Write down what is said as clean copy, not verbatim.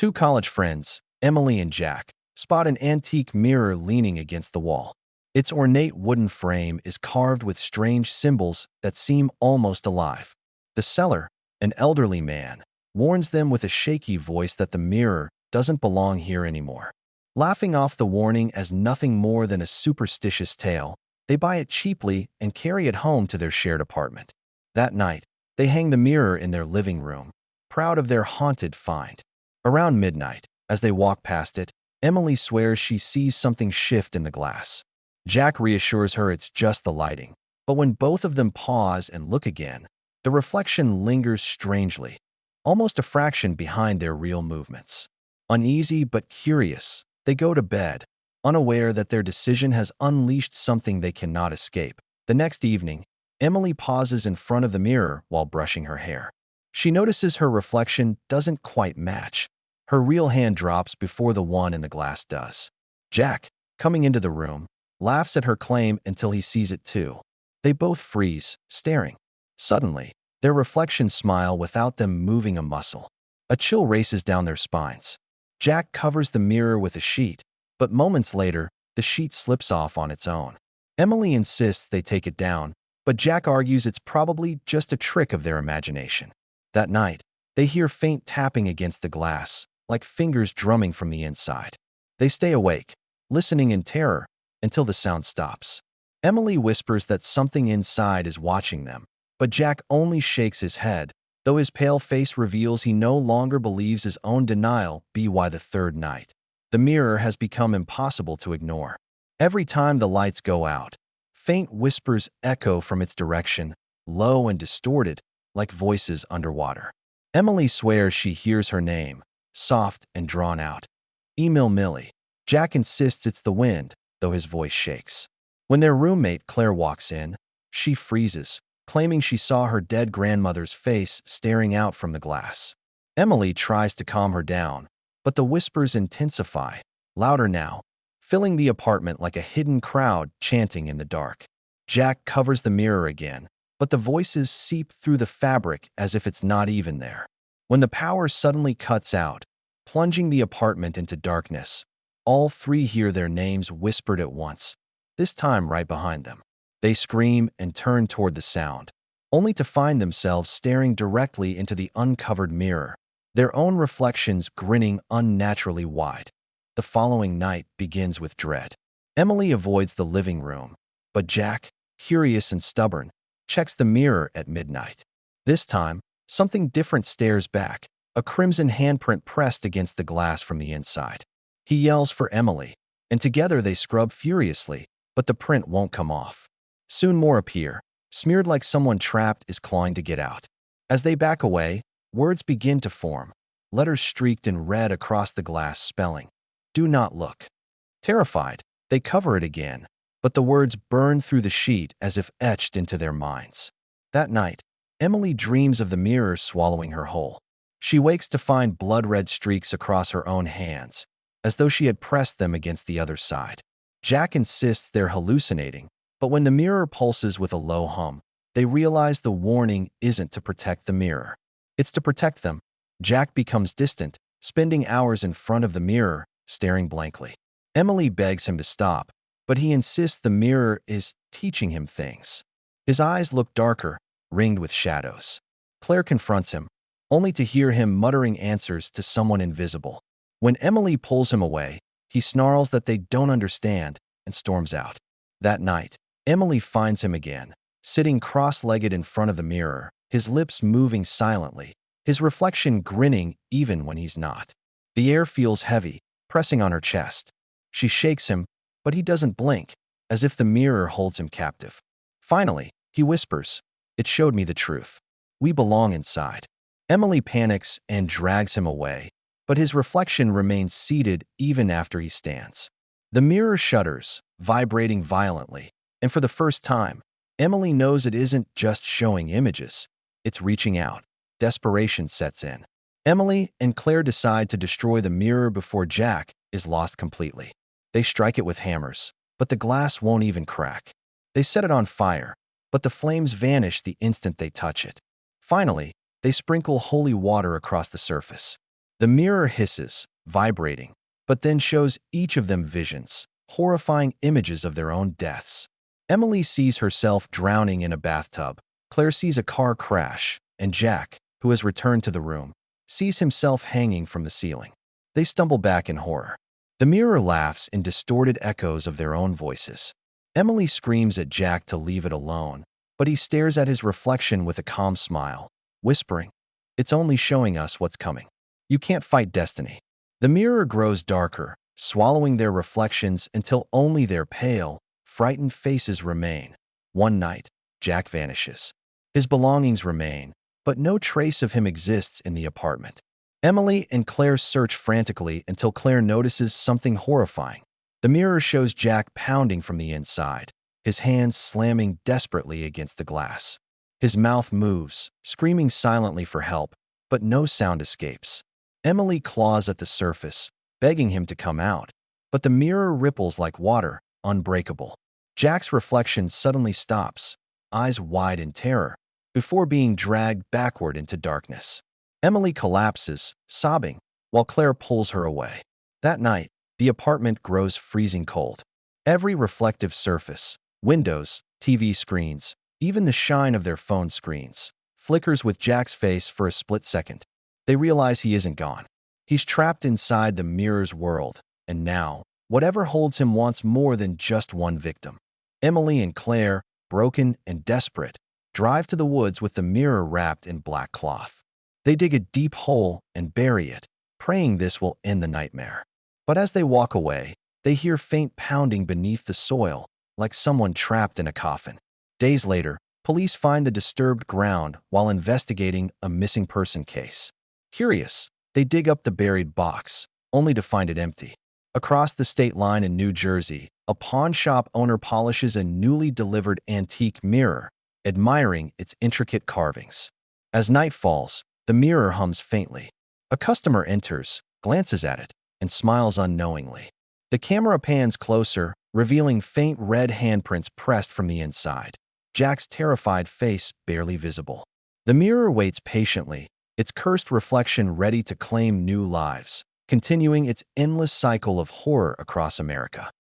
Two college friends, Emily and Jack, spot an antique mirror leaning against the wall. Its ornate wooden frame is carved with strange symbols that seem almost alive. The seller, an elderly man, warns them with a shaky voice that the mirror doesn't belong here anymore. Laughing off the warning as nothing more than a superstitious tale, they buy it cheaply and carry it home to their shared apartment. That night, they hang the mirror in their living room, proud of their haunted find. Around midnight, as they walk past it, Emily swears she sees something shift in the glass. Jack reassures her it's just the lighting, but when both of them pause and look again, the reflection lingers strangely, almost a fraction behind their real movements. Uneasy but curious, they go to bed, unaware that their decision has unleashed something they cannot escape. The next evening, Emily pauses in front of the mirror while brushing her hair. She notices her reflection doesn't quite match. Her real hand drops before the one in the glass does. Jack, coming into the room, laughs at her claim until he sees it too. They both freeze, staring. Suddenly, their reflections smile without them moving a muscle. A chill races down their spines. Jack covers the mirror with a sheet, but moments later, the sheet slips off on its own. Emily insists they take it down, but Jack argues it's probably just a trick of their imagination. That night, they hear faint tapping against the glass, like fingers drumming from the inside. They stay awake, listening in terror, until the sound stops. Emily whispers that something inside is watching them, but Jack only shakes his head, though his pale face reveals he no longer believes his own denial be why the third night. The mirror has become impossible to ignore. Every time the lights go out, faint whispers echo from its direction, low and distorted, like voices underwater. Emily swears she hears her name, soft and drawn out. Emil Millie. Jack insists it's the wind, though his voice shakes. When their roommate Claire walks in, she freezes, claiming she saw her dead grandmother's face staring out from the glass. Emily tries to calm her down, but the whispers intensify, louder now, filling the apartment like a hidden crowd chanting in the dark. Jack covers the mirror again, but the voices seep through the fabric as if it's not even there. When the power suddenly cuts out, plunging the apartment into darkness, all three hear their names whispered at once, this time right behind them. They scream and turn toward the sound, only to find themselves staring directly into the uncovered mirror, their own reflections grinning unnaturally wide. The following night begins with dread. Emily avoids the living room, but Jack, curious and stubborn, checks the mirror at midnight. This time, something different stares back, a crimson handprint pressed against the glass from the inside. He yells for Emily, and together they scrub furiously, but the print won't come off. Soon more appear, smeared like someone trapped is clawing to get out. As they back away, words begin to form, letters streaked in red across the glass spelling, "Do not look." Terrified, they cover it again, but the words burn through the sheet as if etched into their minds. That night, Emily dreams of the mirror swallowing her whole. She wakes to find blood-red streaks across her own hands, as though she had pressed them against the other side. Jack insists they're hallucinating, but when the mirror pulses with a low hum, they realize the warning isn't to protect the mirror. It's to protect them. Jack becomes distant, spending hours in front of the mirror, staring blankly. Emily begs him to stop, but he insists the mirror is teaching him things. His eyes look darker, ringed with shadows. Claire confronts him, only to hear him muttering answers to someone invisible. When Emily pulls him away, he snarls that they don't understand and storms out. That night, Emily finds him again, sitting cross-legged in front of the mirror, his lips moving silently, his reflection grinning even when he's not. The air feels heavy, pressing on her chest. She shakes him, but he doesn't blink, as if the mirror holds him captive. Finally, he whispers, "It showed me the truth. We belong inside." Emily panics and drags him away, but his reflection remains seated even after he stands. The mirror shudders, vibrating violently, and for the first time, Emily knows it isn't just showing images, it's reaching out. Desperation sets in. Emily and Claire decide to destroy the mirror before Jack is lost completely. They strike it with hammers, but the glass won't even crack. They set it on fire, but the flames vanish the instant they touch it. Finally, they sprinkle holy water across the surface. The mirror hisses, vibrating, but then shows each of them visions, horrifying images of their own deaths. Emily sees herself drowning in a bathtub. Claire sees a car crash, and Jack, who has returned to the room, sees himself hanging from the ceiling. They stumble back in horror. The mirror laughs in distorted echoes of their own voices. Emily screams at Jack to leave it alone, but he stares at his reflection with a calm smile, whispering, "It's only showing us what's coming. You can't fight destiny." The mirror grows darker, swallowing their reflections until only their pale, frightened faces remain. One night, Jack vanishes. His belongings remain, but no trace of him exists in the apartment. Emily and Claire search frantically until Claire notices something horrifying. The mirror shows Jack pounding from the inside, his hands slamming desperately against the glass. His mouth moves, screaming silently for help, but no sound escapes. Emily claws at the surface, begging him to come out, but the mirror ripples like water, unbreakable. Jack's reflection suddenly stops, eyes wide in terror, before being dragged backward into darkness. Emily collapses, sobbing, while Claire pulls her away. That night, the apartment grows freezing cold. Every reflective surface, windows, TV screens, even the shine of their phone screens, flickers with Jack's face for a split second. They realize he isn't gone. He's trapped inside the mirror's world, and now, whatever holds him wants more than just one victim. Emily and Claire, broken and desperate, drive to the woods with the mirror wrapped in black cloth. They dig a deep hole and bury it, praying this will end the nightmare. But as they walk away, they hear faint pounding beneath the soil, like someone trapped in a coffin. Days later, police find the disturbed ground while investigating a missing person case. Curious, they dig up the buried box, only to find it empty. Across the state line in New Jersey, a pawn shop owner polishes a newly delivered antique mirror, admiring its intricate carvings. As night falls, the mirror hums faintly. A customer enters, glances at it, and smiles unknowingly. The camera pans closer, revealing faint red handprints pressed from the inside. Jack's terrified face barely visible. The mirror waits patiently, its cursed reflection ready to claim new lives, continuing its endless cycle of horror across America.